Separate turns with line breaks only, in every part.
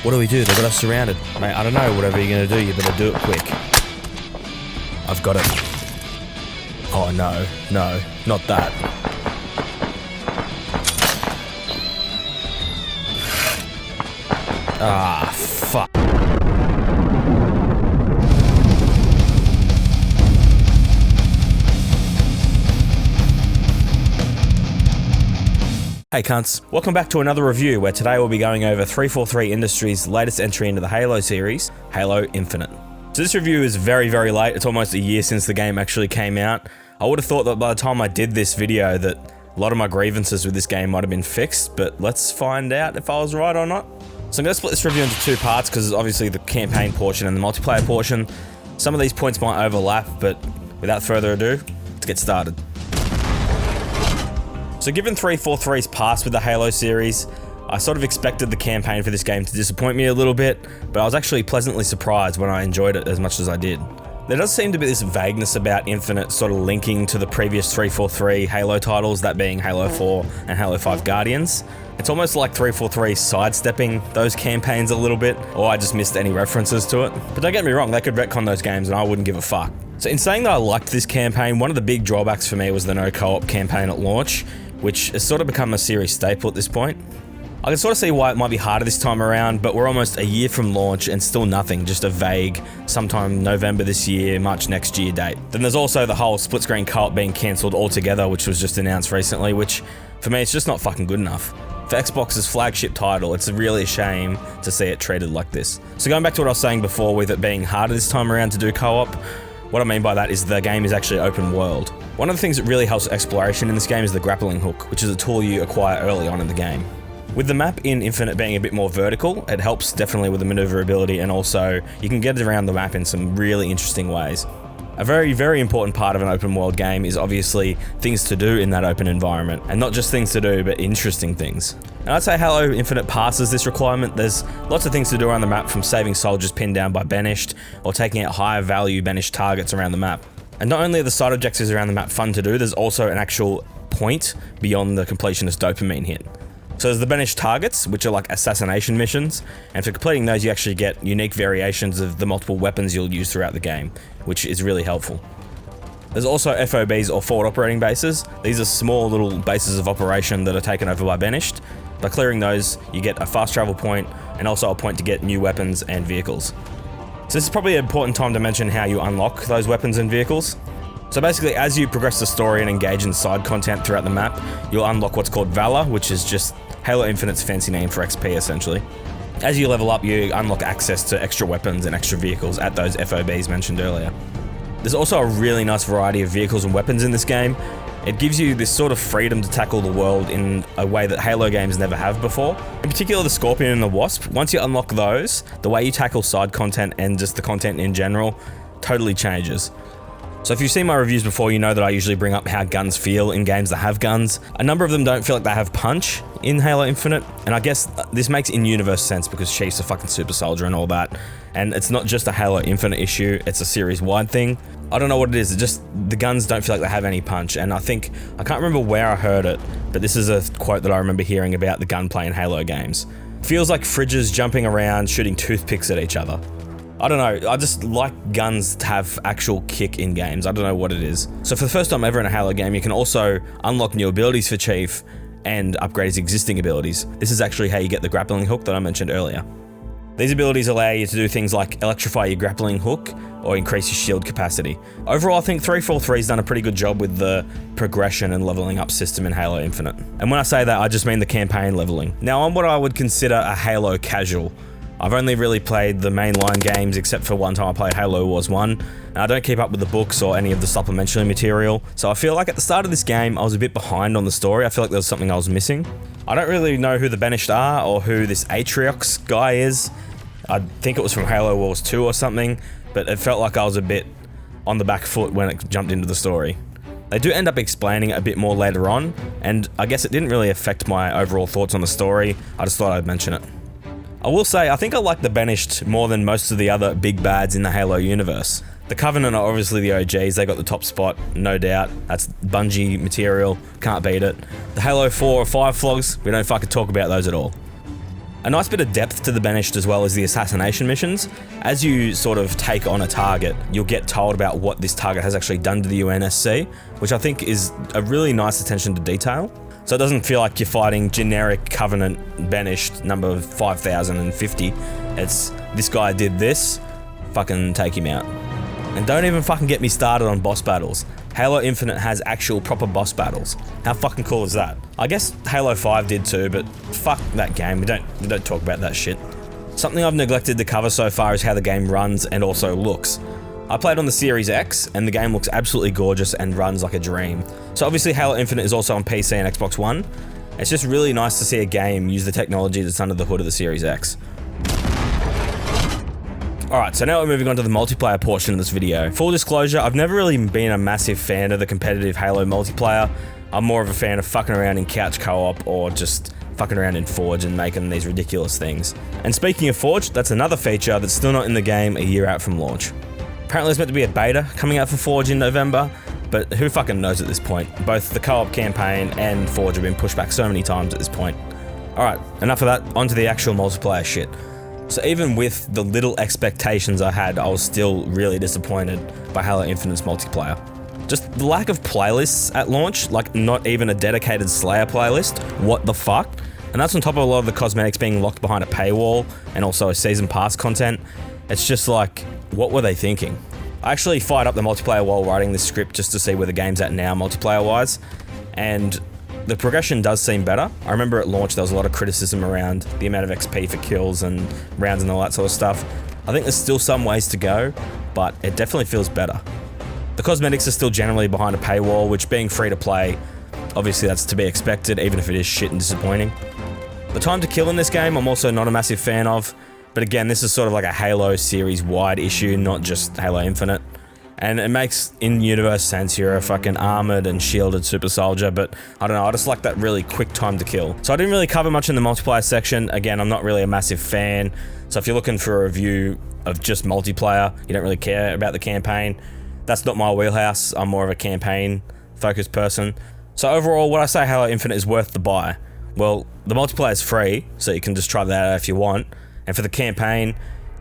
What do we do? They got us surrounded. Mate, I don't know. Whatever you're going to do, you better do it quick. I've got it. Oh, no. No. Not that. Ah, fuck. Hey cunts, welcome back to another review where today we'll be going over 343 Industries' latest entry into the Halo series, Halo Infinite. So this review is very, very late. It's almost a year since the game actually came out. I would have thought that by the time I did this video that a lot of my grievances with this game might have been fixed, but let's find out if I was right or not. So I'm going to split this review into two parts because obviously the campaign portion and the multiplayer portion. Some of these points might overlap, but without further ado, let's get started. So given 343's past with the Halo series, I sort of expected the campaign for this game to disappoint me a little bit, but I was actually pleasantly surprised when I enjoyed it as much as I did. There does seem to be this vagueness about Infinite sort of linking to the previous 343 Halo titles, that being Halo 4 and Halo 5 Guardians. It's almost like 343 sidestepping those campaigns a little bit, or I just missed any references to it. But don't get me wrong, they could retcon those games and I wouldn't give a fuck. So in saying that I liked this campaign, one of the big drawbacks for me was the no co-op campaign at launch, which has sort of become a series staple at this point. I can sort of see why it might be harder this time around, but we're almost a year from launch and still nothing, just a vague, sometime November this year, March next year date. Then there's also the whole split screen co-op being cancelled altogether, which was just announced recently, which for me, it's just not fucking good enough. For Xbox's flagship title, it's really a shame to see it treated like this. So going back to what I was saying before with it being harder this time around to do co-op, what I mean by that is the game is actually open world. One of the things that really helps exploration in this game is the grappling hook, which is a tool you acquire early on in the game. With the map in Infinite being a bit more vertical, it helps definitely with the maneuverability, and also you can get around the map in some really interesting ways. A very, very important part of an open world game is obviously things to do in that open environment, and not just things to do, but interesting things. And I'd say Halo Infinite passes this requirement. There's lots of things to do around the map, from saving soldiers pinned down by banished, or taking out higher value banished targets around the map. And not only are the side objectives around the map fun to do, there's also an actual point beyond the completionist dopamine hit. So there's the banished targets, which are like assassination missions, and for completing those you actually get unique variations of the multiple weapons you'll use throughout the game, which is really helpful. There's also FOBs, or forward operating bases. These are small little bases of operation that are taken over by banished. By clearing those, you get a fast travel point, and also a point to get new weapons and vehicles. So this is probably an important time to mention how you unlock those weapons and vehicles. So basically, as you progress the story and engage in side content throughout the map, you'll unlock what's called Valor, which is just Halo Infinite's fancy name for XP essentially. As you level up, you unlock access to extra weapons and extra vehicles at those FOBs mentioned earlier. There's also a really nice variety of vehicles and weapons in this game. It gives you this sort of freedom to tackle the world in a way that Halo games never have before. In particular, the Scorpion and the Wasp, once you unlock those, the way you tackle side content and just the content in general totally changes. So if you've seen my reviews before, you know that I usually bring up how guns feel in games that have guns. A number of them don't feel like they have punch in Halo Infinite, and I guess this makes in-universe sense because Chief's a fucking super soldier and all that. And it's not just a Halo Infinite issue, it's a series-wide thing. I don't know what it is, it's just the guns don't feel like they have any punch, and I can't remember where I heard it, but this is a quote that I remember hearing about the gunplay in Halo games. Feels like fridges jumping around, shooting toothpicks at each other. I don't know, I just like guns to have actual kick in games. I don't know what it is. So for the first time ever in a Halo game, you can also unlock new abilities for Chief and upgrade his existing abilities. This is actually how you get the grappling hook that I mentioned earlier. These abilities allow you to do things like electrify your grappling hook or increase your shield capacity. Overall, I think 343's done a pretty good job with the progression and leveling up system in Halo Infinite. And when I say that, I just mean the campaign leveling. Now, I'm what I would consider a Halo casual. I've only really played the mainline games except for one time I played Halo Wars 1, and I don't keep up with the books or any of the supplementary material, so I feel like at the start of this game I was a bit behind on the story. I feel like there was something I was missing. I don't really know who the Banished are or who this Atriox guy is. I think it was from Halo Wars 2 or something, but it felt like I was a bit on the back foot when it jumped into the story. They do end up explaining it a bit more later on, and I guess it didn't really affect my overall thoughts on the story. I just thought I'd mention it. I will say, I think I like the Banished more than most of the other big bads in the Halo universe. The Covenant are obviously the OGs, they got the top spot, no doubt. That's Bungie material, can't beat it. The Halo 4 or 5 flogs, we don't fucking talk about those at all. A nice bit of depth to the Banished as well as the assassination missions. As you sort of take on a target, you'll get told about what this target has actually done to the UNSC, which I think is a really nice attention to detail. So it doesn't feel like you're fighting generic Covenant Banished number 5050. It's, this guy did this, fucking take him out. And don't even fucking get me started on boss battles. Halo Infinite has actual proper boss battles. How fucking cool is that? I guess Halo 5 did too, but fuck that game. We don't talk about that shit. Something I've neglected to cover so far is how the game runs and also looks. I played on the Series X, and the game looks absolutely gorgeous and runs like a dream. So obviously Halo Infinite is also on PC and Xbox One. It's just really nice to see a game use the technology that's under the hood of the Series X. Alright, so now we're moving on to the multiplayer portion of this video. Full disclosure, I've never really been a massive fan of the competitive Halo multiplayer. I'm more of a fan of fucking around in couch co-op or just fucking around in Forge and making these ridiculous things. And speaking of Forge, that's another feature that's still not in the game a year out from launch. Apparently there's meant to be a beta coming out for Forge in November, but who fucking knows at this point? Both the co-op campaign and Forge have been pushed back so many times at this point. Alright, enough of that, onto the actual multiplayer shit. So even with the little expectations I had, I was still really disappointed by Halo Infinite's multiplayer. Just the lack of playlists at launch, like not even a dedicated Slayer playlist, what the fuck? And that's on top of a lot of the cosmetics being locked behind a paywall and also a season pass content. It's just like, what were they thinking? I actually fired up the multiplayer while writing this script just to see where the game's at now multiplayer wise, and the progression does seem better. I remember at launch there was a lot of criticism around the amount of XP for kills and rounds and all that sort of stuff. I think there's still some ways to go, but it definitely feels better. The cosmetics are still generally behind a paywall, which being free to play, obviously that's to be expected, even if it is shit and disappointing. The time to kill in this game I'm also not a massive fan of, but again this is sort of like a Halo series wide issue, not just Halo Infinite. And it makes in-universe sense, you're a fucking armored and shielded super soldier, but I don't know, I just like that really quick time to kill. So I didn't really cover much in the multiplayer section. Again, I'm not really a massive fan, so if you're looking for a review of just multiplayer, you don't really care about the campaign, that's not my wheelhouse. I'm more of a campaign-focused person. So overall, would I say Halo Infinite is worth the buy? Well, the multiplayer is free, so you can just try that out if you want. And for the campaign,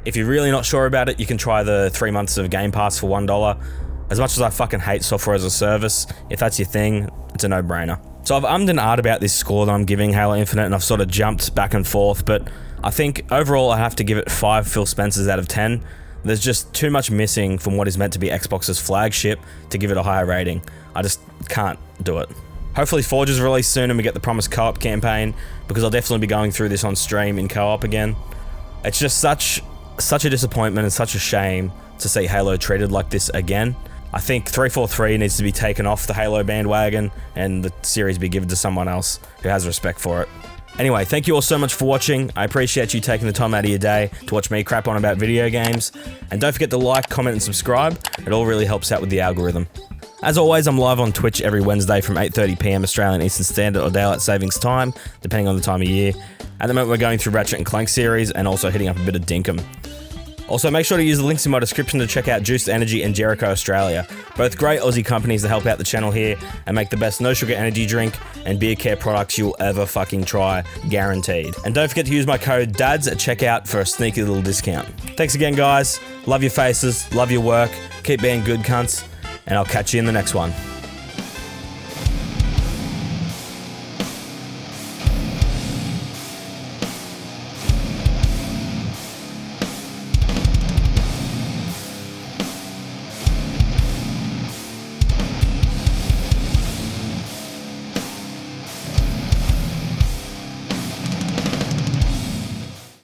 if you're really not sure about it, you can try the 3 months of Game Pass for $1. As much as I fucking hate software as a service, if that's your thing, it's a no-brainer. So I've ummed and ahed about this score that I'm giving Halo Infinite, and I've sort of jumped back and forth, but I think overall I have to give it 5 Phil Spencers out of 10. There's just too much missing from what is meant to be Xbox's flagship to give it a higher rating. I just can't do it. Hopefully Forge is released soon and we get the promised co-op campaign, because I'll definitely be going through this on stream in co-op again. It's just such a disappointment and such a shame to see Halo treated like this again. I think 343 needs to be taken off the Halo bandwagon and the series be given to someone else who has respect for it. Anyway, thank you all so much for watching. I appreciate you taking the time out of your day to watch me crap on about video games. And don't forget to like, comment, and subscribe. It all really helps out with the algorithm. As always, I'm live on Twitch every Wednesday from 8:30 PM Australian Eastern Standard or Daylight Savings Time, depending on the time of year. At the moment, we're going through Ratchet & Clank series and also hitting up a bit of Dinkum. Also, make sure to use the links in my description to check out Juiced Energy and Jericho Australia, both great Aussie companies that help out the channel here and make the best no-sugar energy drink and beer care products you'll ever fucking try, guaranteed. And don't forget to use my code DADS at checkout for a sneaky little discount. Thanks again, guys. Love your faces, love your work, keep being good cunts, and I'll catch you in the next one.